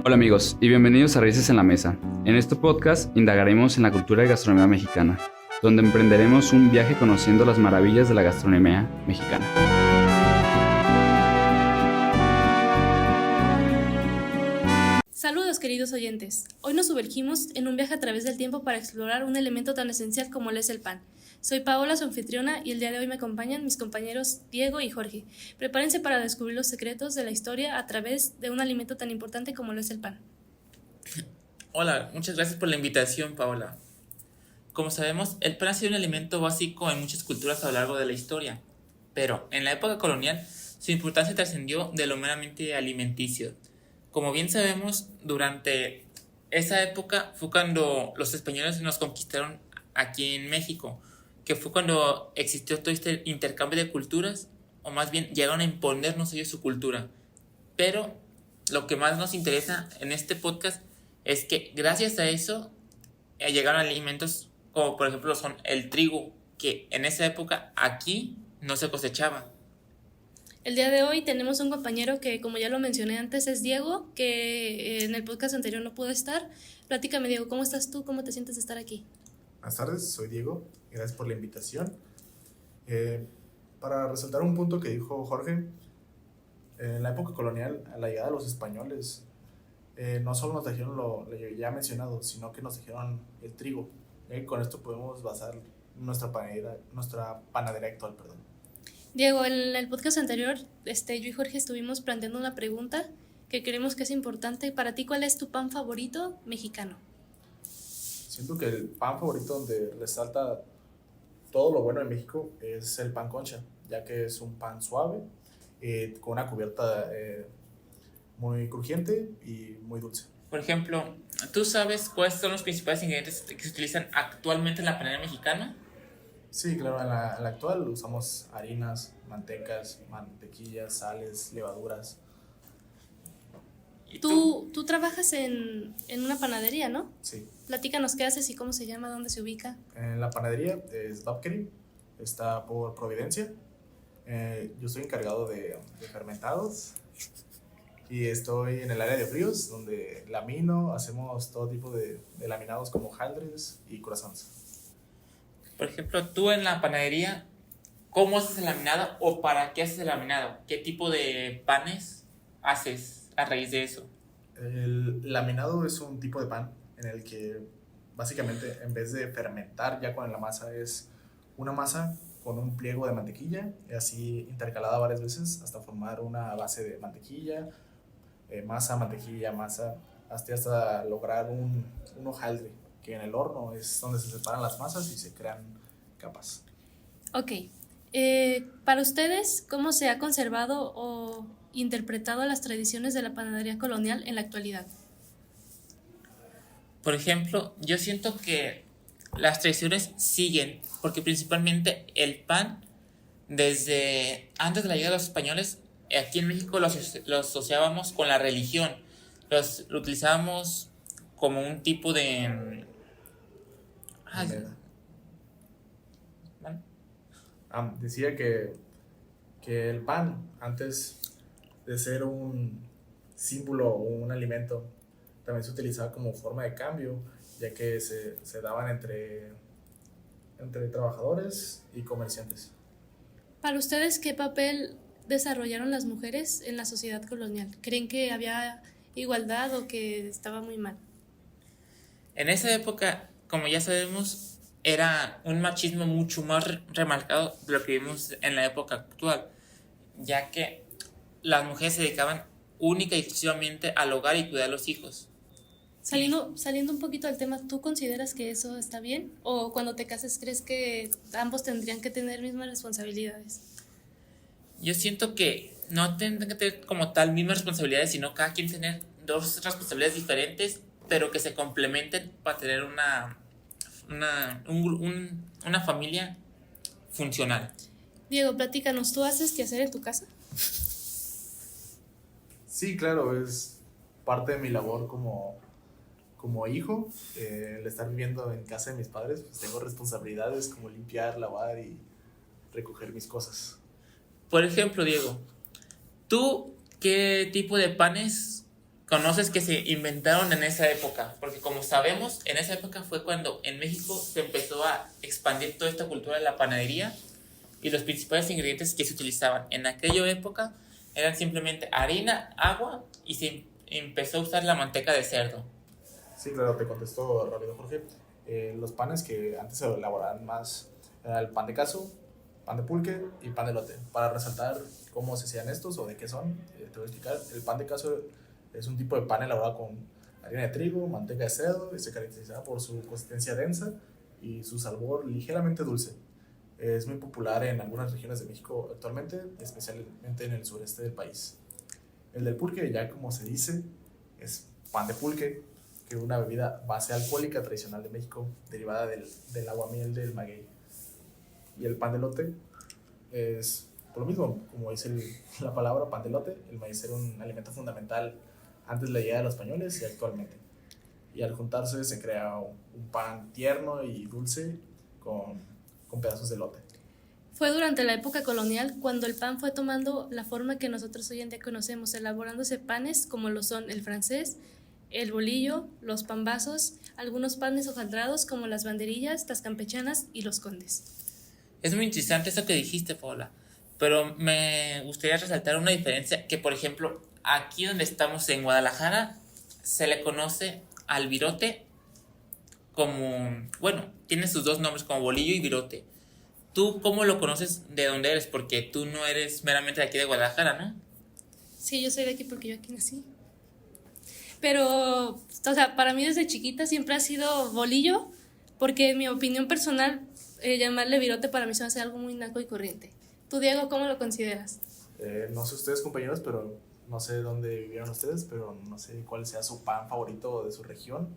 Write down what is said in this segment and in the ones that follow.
Hola amigos y bienvenidos a Raíces en la Mesa. En este podcast indagaremos en la cultura y gastronomía mexicana, donde emprenderemos un viaje conociendo las maravillas de la gastronomía mexicana. Saludos queridos oyentes, hoy nos sumergimos en un viaje a través del tiempo para explorar un elemento tan esencial como lo es el pan. Soy Paola, su anfitriona, y el día de hoy me acompañan mis compañeros Diego y Jorge. Prepárense para descubrir los secretos de la historia a través de un alimento tan importante como lo es el pan. Hola, muchas gracias por la invitación, Paola. Como sabemos, el pan ha sido un alimento básico en muchas culturas a lo largo de la historia, pero en la época colonial su importancia trascendió de lo meramente alimenticio. Como bien sabemos, durante esa época fue cuando los españoles nos conquistaron aquí en México, que fue cuando existió todo este intercambio de culturas, o más bien llegaron a imponernos ellos su cultura. Pero lo que más nos interesa en este podcast es que gracias a eso llegaron alimentos como por ejemplo son el trigo, que en esa época aquí no se cosechaba. El día de hoy tenemos un compañero que, como ya lo mencioné antes, es Diego, que en el podcast anterior no pudo estar. Platícame, Diego, ¿cómo estás tú? ¿Cómo te sientes de estar aquí? Buenas tardes, soy Diego, gracias por la invitación. Para resaltar un punto que dijo Jorge, en la época colonial, a la llegada de los españoles, no solo nos trajeron lo ya mencionado, sino que nos trajeron el trigo. Con esto podemos basar nuestra panadería actual, perdón. Diego, en el podcast anterior, yo y Jorge estuvimos planteando una pregunta que creemos que es importante. Para ti, ¿cuál es tu pan favorito mexicano? Siento que el pan favorito donde resalta todo lo bueno de México es el pan concha, ya que es un pan suave, con una cubierta muy crujiente y muy dulce. Por ejemplo, ¿tú sabes cuáles son los principales ingredientes que se utilizan actualmente en la panadería mexicana? Sí, claro, en la actual usamos harinas, mantecas, mantequillas, sales, levaduras. ¿Y Tú trabajas en una panadería, ¿no? Sí. Platícanos qué haces y cómo se llama, dónde se ubica. En la panadería es Babkery, está por Providencia. Yo soy encargado de fermentados y estoy en el área de fríos, donde lamino, hacemos todo tipo de laminados como hojaldres y croissants. Por ejemplo, tú en la panadería, ¿cómo haces el laminado o para qué haces el laminado? ¿Qué tipo de panes haces a raíz de eso? El laminado es un tipo de pan en el que básicamente en vez de fermentar ya con la masa es una masa con un pliego de mantequilla y así intercalada varias veces hasta formar una base de mantequilla, masa, mantequilla, masa, hasta lograr un hojaldre, que en el horno es donde se separan las masas y se crean capas. Ok. Para ustedes, ¿cómo se ha conservado o interpretado las tradiciones de la panadería colonial en la actualidad? Por ejemplo, yo siento que las tradiciones siguen, porque principalmente el pan, desde antes de la llegada de los españoles, aquí en México lo asociábamos con la religión. Lo utilizábamos como un tipo de... Decía que el pan, antes de ser un símbolo o un alimento, también se utilizaba como forma de cambio, ya que se daban entre trabajadores y comerciantes. Para ustedes, ¿qué papel desarrollaron las mujeres en la sociedad colonial? ¿Creen que había igualdad o que estaba muy mal? En esa época, como ya sabemos, era un machismo mucho más remarcado de lo que vivimos en la época actual, ya que las mujeres se dedicaban única y exclusivamente al hogar y cuidar a los hijos. Saliendo un poquito del tema, ¿tú consideras que eso está bien? ¿O cuando te cases crees que ambos tendrían que tener mismas responsabilidades? Yo siento que no tendrían que tener como tal mismas responsabilidades, sino cada quien tener dos responsabilidades diferentes, pero que se complementen para tener una familia funcional. Diego, platícanos, ¿tú haces qué hacer en tu casa? Sí, claro, es parte de mi labor como hijo. El estar viviendo en casa de mis padres, pues tengo responsabilidades como limpiar, lavar y recoger mis cosas. Por ejemplo, Diego, ¿tú qué tipo de panes conoces que se inventaron en esa época? Porque como sabemos, en esa época fue cuando en México se empezó a expandir toda esta cultura de la panadería y los principales ingredientes que se utilizaban en aquella época eran simplemente harina, agua y se empezó a usar la manteca de cerdo. Sí, claro, te contesto rápido, Jorge. Los panes que antes se elaboraban más era el pan de caso, pan de pulque y pan de elote. Para resaltar cómo se hacían estos o de qué son, te voy a explicar. El pan de caso es un tipo de pan elaborado con harina de trigo, manteca de cerdo y se caracteriza por su consistencia densa y su sabor ligeramente dulce. Es muy popular en algunas regiones de México actualmente, especialmente en el sureste del país. El del pulque, ya como se dice, es pan de pulque, que es una bebida base alcohólica tradicional de México, derivada del aguamiel del maguey. Y el pan de elote es, por lo mismo, como dice la palabra pan de elote, el maíz era un alimento fundamental antes de la llegada de los españoles y actualmente. Y al juntarse se crea un pan tierno y dulce con pedazos de elote. Fue durante la época colonial cuando el pan fue tomando la forma que nosotros hoy en día conocemos, elaborándose panes como lo son el francés, el bolillo, los pambazos, algunos panes hojaldrados como las banderillas, las campechanas y los condes. Es muy interesante eso que dijiste, Paola, pero me gustaría resaltar una diferencia que, por ejemplo, aquí donde estamos en Guadalajara, se le conoce al virote como, bueno, tiene sus dos nombres como bolillo y virote. ¿Tú cómo lo conoces de dónde eres? Porque tú no eres meramente de aquí de Guadalajara, ¿no? Sí, yo soy de aquí porque yo aquí nací. Pero, o sea, para mí desde chiquita siempre ha sido bolillo, porque en mi opinión personal, llamarle virote para mí se me hace algo muy naco y corriente. Tú, Diego, ¿cómo lo consideras? No sé ustedes, compañeros, pero no sé dónde vivieron ustedes, pero no sé cuál sea su pan favorito de su región,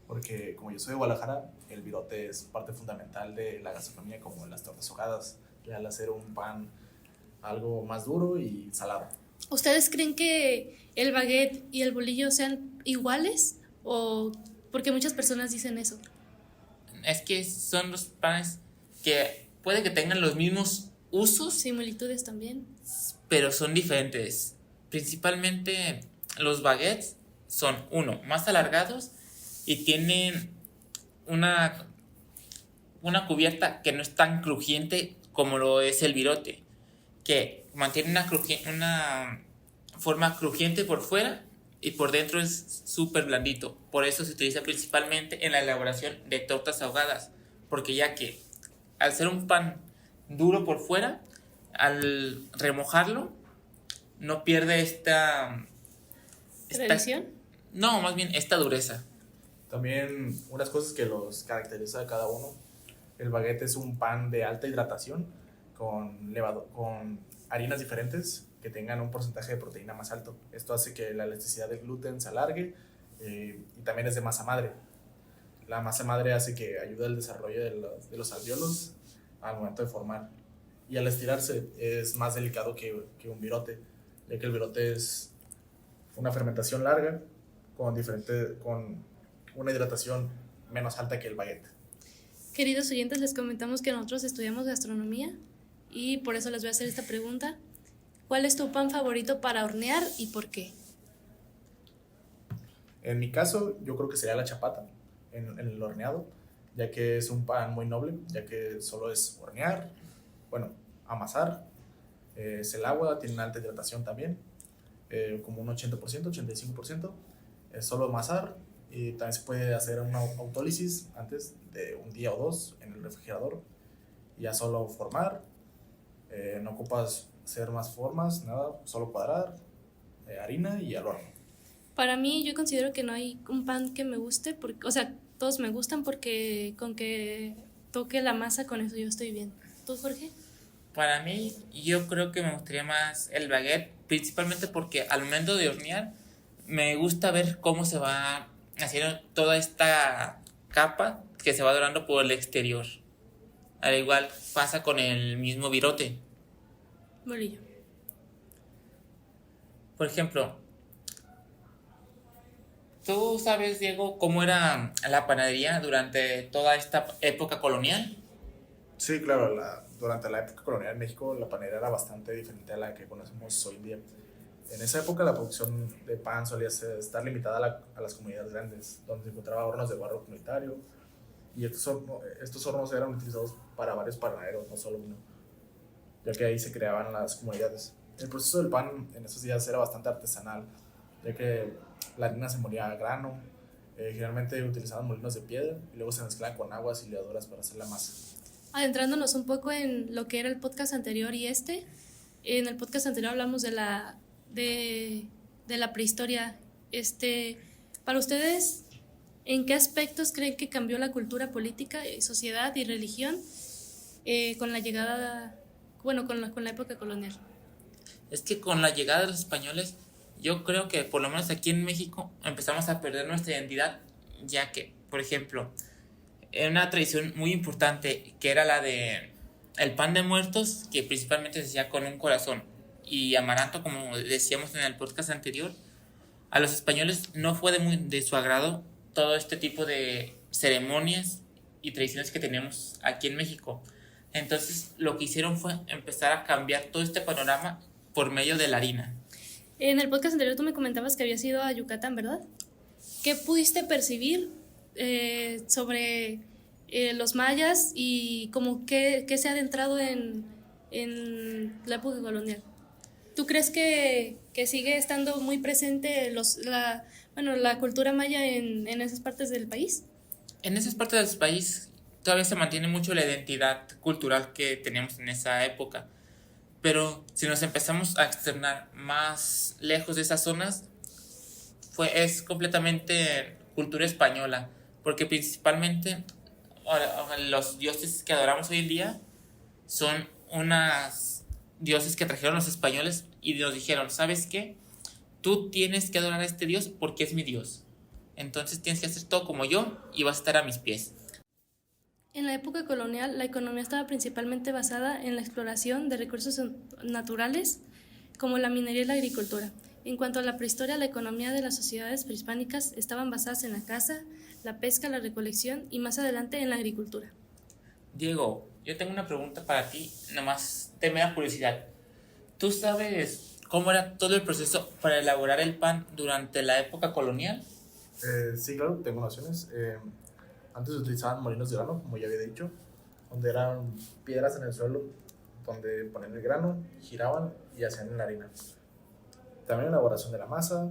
porque como yo soy de Guadalajara, el virote es parte fundamental de la gastronomía, como las tortas ahogadas, que al hacer un pan algo más duro y salado. ¿Ustedes creen que el baguette y el bolillo sean iguales? ¿O porque muchas personas dicen eso? Es que son los panes que puede que tengan los mismos usos, Similitudes también. pero son diferentes. Principalmente los baguettes son, uno, más alargados y tienen una cubierta que no es tan crujiente como lo es el virote, que mantiene una forma crujiente por fuera y por dentro es súper blandito. Por eso se utiliza principalmente en la elaboración de tortas ahogadas, porque ya que al ser un pan duro por fuera, al remojarlo, no pierde ¿Tradición? No, más bien esta dureza. También unas cosas que los caracteriza a cada uno. El baguette es un pan de alta hidratación con harinas diferentes que tengan un porcentaje de proteína más alto. Esto hace que la elasticidad del gluten se alargue y también es de masa madre. La masa madre hace que ayude al desarrollo de los alvéolos al momento de formar. Y al estirarse es más delicado que un virote, ya que el virote es una fermentación larga con una hidratación menos alta que el baguette. Queridos oyentes, les comentamos que nosotros estudiamos gastronomía y por eso les voy a hacer esta pregunta. ¿Cuál es tu pan favorito para hornear y por qué? En mi caso, yo creo que sería la chapata en el horneado, ya que es un pan muy noble, ya que solo es hornear, bueno, amasar, es el agua, tiene una alta hidratación también, como un 80%, 85%, es solo amasar y también se puede hacer una autólisis antes de un día o dos en el refrigerador y ya solo formar, no ocupas hacer más formas, nada, solo cuadrar, harina y al horno. Para mí, yo considero que no hay un pan que me guste, porque, o sea, todos me gustan porque con que toque la masa, con eso yo estoy bien. ¿Tú, Jorge? Para mí, yo creo que me gustaría más el baguette, principalmente porque al momento de hornear me gusta ver cómo se va haciendo toda esta capa que se va dorando por el exterior. Al igual pasa con el mismo virote. Bolillo. Por ejemplo, ¿tú sabes, Diego, cómo era la panadería durante toda esta época colonial? Sí, claro, durante la época colonial en México la panadería era bastante diferente a la que conocemos hoy en día. En esa época la producción de pan solía estar limitada a las comunidades grandes, donde se encontraba hornos de barro comunitario, y estos hornos eran utilizados para varios panaderos, no solo uno, ya que ahí se creaban las comunidades. El proceso del pan en esos días era bastante artesanal, ya que la harina se molía a grano, generalmente utilizaban molinos de piedra y luego se mezclaban con aguas y levaduras para hacer la masa. Adentrándonos un poco en lo que era el podcast anterior y en el podcast anterior hablamos de la prehistoria. Para ustedes, ¿en qué aspectos creen que cambió la cultura política, sociedad y religión con la llegada, con la época colonial? Es que con la llegada de los españoles, yo creo que por lo menos aquí en México empezamos a perder nuestra identidad, ya que, por ejemplo, era una tradición muy importante que era la de el pan de muertos, que principalmente se hacía con un corazón y amaranto, como decíamos en el podcast anterior. A los españoles no fue de su agrado todo este tipo de ceremonias y tradiciones que tenemos aquí en México. Entonces lo que hicieron fue empezar a cambiar todo este panorama por medio de la harina. En el podcast anterior tú me comentabas que habías ido a Yucatán, ¿verdad? ¿Qué pudiste percibir sobre los mayas y como qué se ha adentrado en la época colonial? ¿Tú crees que sigue estando muy presente la cultura maya en esas partes del país? En esas partes del país todavía se mantiene mucho la identidad cultural que teníamos en esa época. Pero si nos empezamos a externar más lejos de esas zonas, es completamente cultura española, porque principalmente los dioses que adoramos hoy en día son unos dioses que trajeron los españoles y nos dijeron, ¿sabes qué? Tú tienes que adorar a este dios porque es mi dios. Entonces tienes que hacer todo como yo y vas a estar a mis pies. En la época colonial, la economía estaba principalmente basada en la exploración de recursos naturales, como la minería y la agricultura. En cuanto a la prehistoria, la economía de las sociedades prehispánicas estaban basadas en la caza, la pesca, la recolección y más adelante en la agricultura. Diego, yo tengo una pregunta para ti, nomás de mera curiosidad. ¿Tú sabes cómo era todo el proceso para elaborar el pan durante la época colonial? Sí, claro, tengo nociones. Antes se utilizaban molinos de grano, como ya había dicho, donde eran piedras en el suelo, donde ponían el grano, giraban y hacían la harina. También la elaboración de la masa,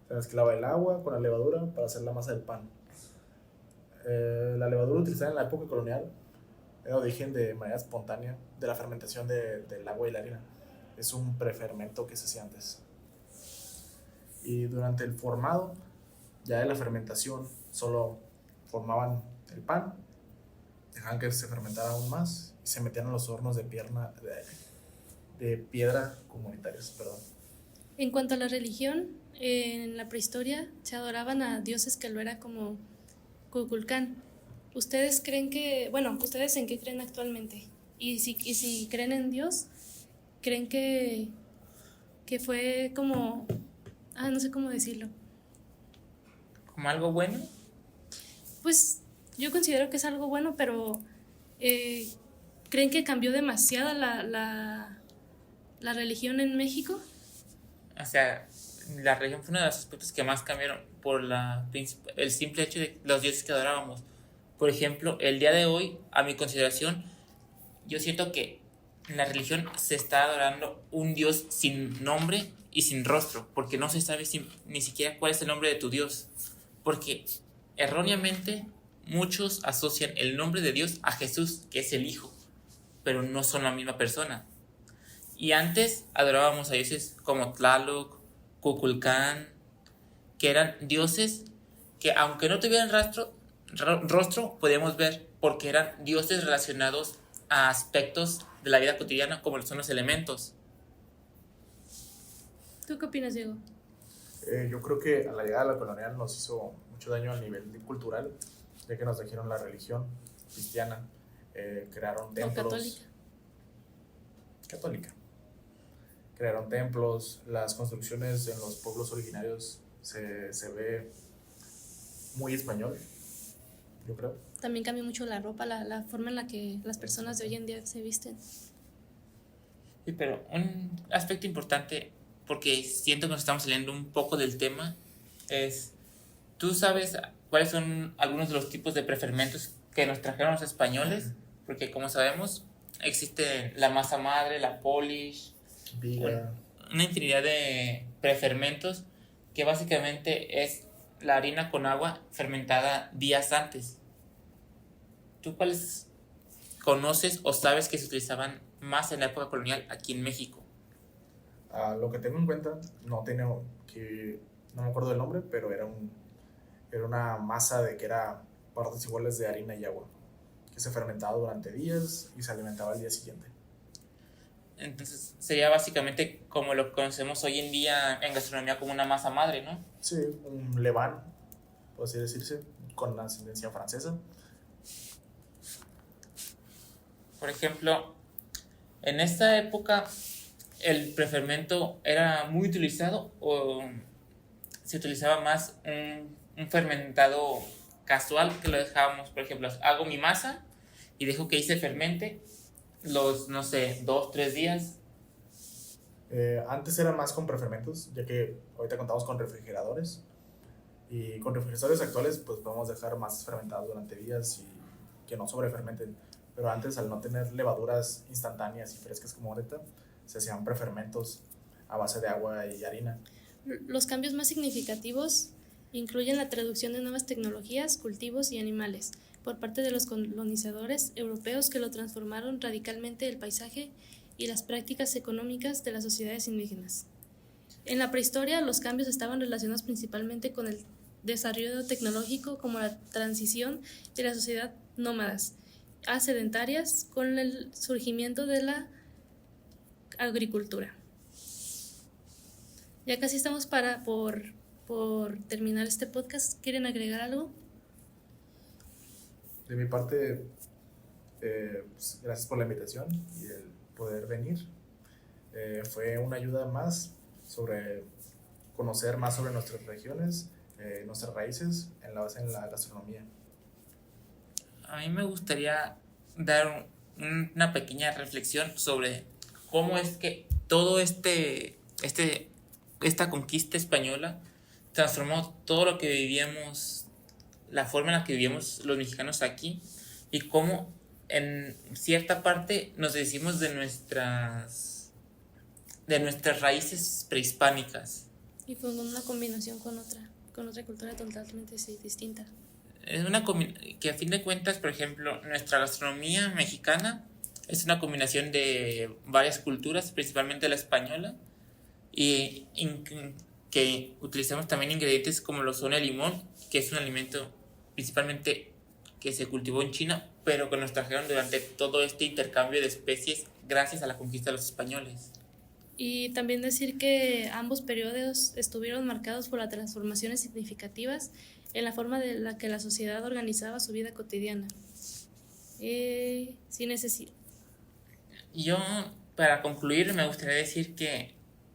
se mezclaba el agua con la levadura para hacer la masa del pan. La levadura utilizada en la época colonial era origen de manera espontánea de la fermentación del agua y la harina. Es un prefermento que se hacía antes. Y durante el formado, ya de la fermentación, solo formaban el pan, dejaban que se fermentara aún más y se metían en los hornos de piedra comunitarios. Perdón. En cuanto a la religión, en la prehistoria se adoraban a dioses que lo era como Kukulcán. ¿Ustedes ustedes en qué creen actualmente? Y si creen en Dios, ¿creen que fue como, no sé cómo decirlo? ¿Como algo bueno? Pues yo considero que es algo bueno, pero ¿creen que cambió demasiado la religión en México? O sea, la religión fue uno de los aspectos que más cambiaron por el simple hecho de los dioses que adorábamos. Por ejemplo, el día de hoy, a mi consideración, yo siento que en la religión se está adorando un dios sin nombre y sin rostro, porque no se sabe ni siquiera cuál es el nombre de tu dios. Porque erróneamente muchos asocian el nombre de Dios a Jesús, que es el Hijo, pero no son la misma persona. Y antes adorábamos a dioses como Tlaloc, Kukulcán, que eran dioses que aunque no tuvieran rostro, podíamos ver porque eran dioses relacionados a aspectos de la vida cotidiana como son los elementos. ¿Tú qué opinas, Diego? Yo creo que a la llegada de la colonial nos hizo mucho daño a nivel cultural, ya que nos trajeron la religión cristiana, crearon templos. Católica. Crearon templos, las construcciones en los pueblos originarios se ve muy español, yo creo. También cambió mucho la ropa, la forma en la que las personas de hoy en día se visten. Sí, pero un aspecto importante porque siento que nos estamos saliendo un poco del tema, ¿tú sabes cuáles son algunos de los tipos de prefermentos que nos trajeron los españoles? Porque como sabemos, existe la masa madre, la polish, Viga. una infinidad de prefermentos que básicamente es la harina con agua fermentada días antes. ¿Tú cuáles conoces o sabes que se utilizaban más en la época colonial aquí en México? Lo que tengo en cuenta, no me acuerdo del nombre, pero era una masa de que era partes iguales de harina y agua, que se fermentaba durante días y se alimentaba al día siguiente. Entonces sería básicamente como lo conocemos hoy en día en gastronomía como una masa madre, ¿no? Sí, un levain, por así decirse, con ascendencia francesa. Por ejemplo, en esta época el prefermento era muy utilizado o se utilizaba más un fermentado casual que lo dejábamos, por ejemplo, hago mi masa y dejo que ahí se fermente los, no sé, 2-3 días. Antes era más con prefermentos, ya que ahorita contamos con refrigeradores. Y con refrigeradores actuales, pues podemos dejar masas fermentadas durante días y que no sobrefermenten. Pero antes, al no tener levaduras instantáneas y frescas como ahorita, se hacían prefermentos a base de agua y harina. Los cambios más significativos incluyen la traducción de nuevas tecnologías, cultivos y animales por parte de los colonizadores europeos que lo transformaron radicalmente el paisaje y las prácticas económicas de las sociedades indígenas. En la prehistoria, los cambios estaban relacionados principalmente con el desarrollo tecnológico, como la transición de la sociedad nómadas a sedentarias con el surgimiento de la agricultura. Ya casi estamos por terminar este podcast. ¿Quieren agregar algo? De mi parte, pues, gracias por la invitación y el poder venir. Fue una ayuda más sobre conocer más sobre nuestras regiones, nuestras raíces en la gastronomía. A mí me gustaría dar una pequeña reflexión sobre cómo es que todo esta conquista española transformó todo lo que vivíamos, la forma en la que vivíamos los mexicanos aquí, y cómo en cierta parte nos deshicimos de nuestras raíces prehispánicas. Y fue una combinación con otra cultura totalmente distinta. Es que a fin de cuentas, por ejemplo, nuestra gastronomía mexicana es una combinación de varias culturas, principalmente la española, y que utilizamos también ingredientes como lo son el limón, que es un alimento principalmente que se cultivó en China, pero que nos trajeron durante todo este intercambio de especies gracias a la conquista de los españoles. Y también decir que ambos periodos estuvieron marcados por las transformaciones significativas en la forma de la que la sociedad organizaba su vida cotidiana. Sin necesidad. Yo, para concluir, me gustaría decir que,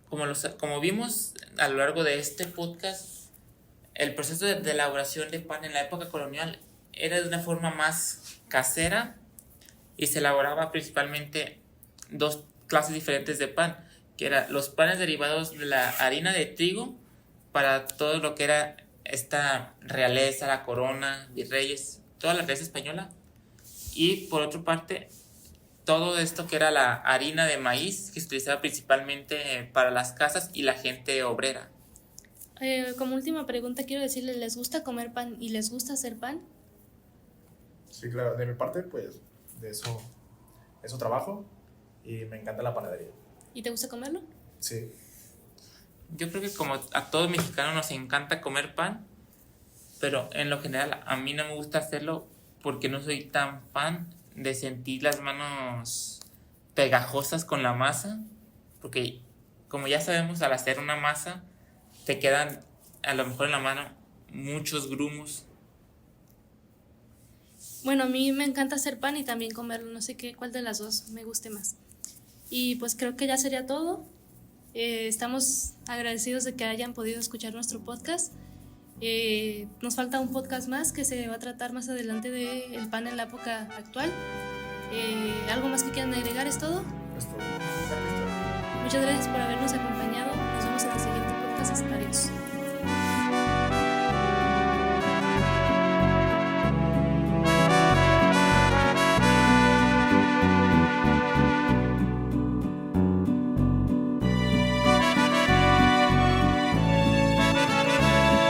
como vimos a lo largo de este podcast, el proceso de elaboración de pan en la época colonial era de una forma más casera y se elaboraba principalmente dos clases diferentes de pan, que eran los panes derivados de la harina de trigo para todo lo que era esta realeza, la corona, virreyes, toda la realeza española, y por otra parte todo esto que era la harina de maíz que se utilizaba principalmente para las casas y la gente obrera. Como última pregunta quiero decirles, ¿les gusta comer pan y les gusta hacer pan? Sí, claro, de mi parte, pues de eso trabajo y me encanta la panadería. ¿Y te gusta comerlo? Sí. Yo creo que como a todo mexicano nos encanta comer pan, pero en lo general a mí no me gusta hacerlo porque no soy tan fan de sentir las manos pegajosas con la masa, porque como ya sabemos, al hacer una masa te quedan a lo mejor en la mano muchos grumos. Bueno, a mí me encanta hacer pan y también comerlo, no sé cuál de las dos me guste más. Y pues creo que ya sería todo. Estamos agradecidos de que hayan podido escuchar nuestro podcast. Nos falta un podcast más que se va a tratar más adelante del pan en la época actual. ¿Algo más que quieran agregar? ¿Es todo? Es todo. Muchas gracias por habernos acompañado.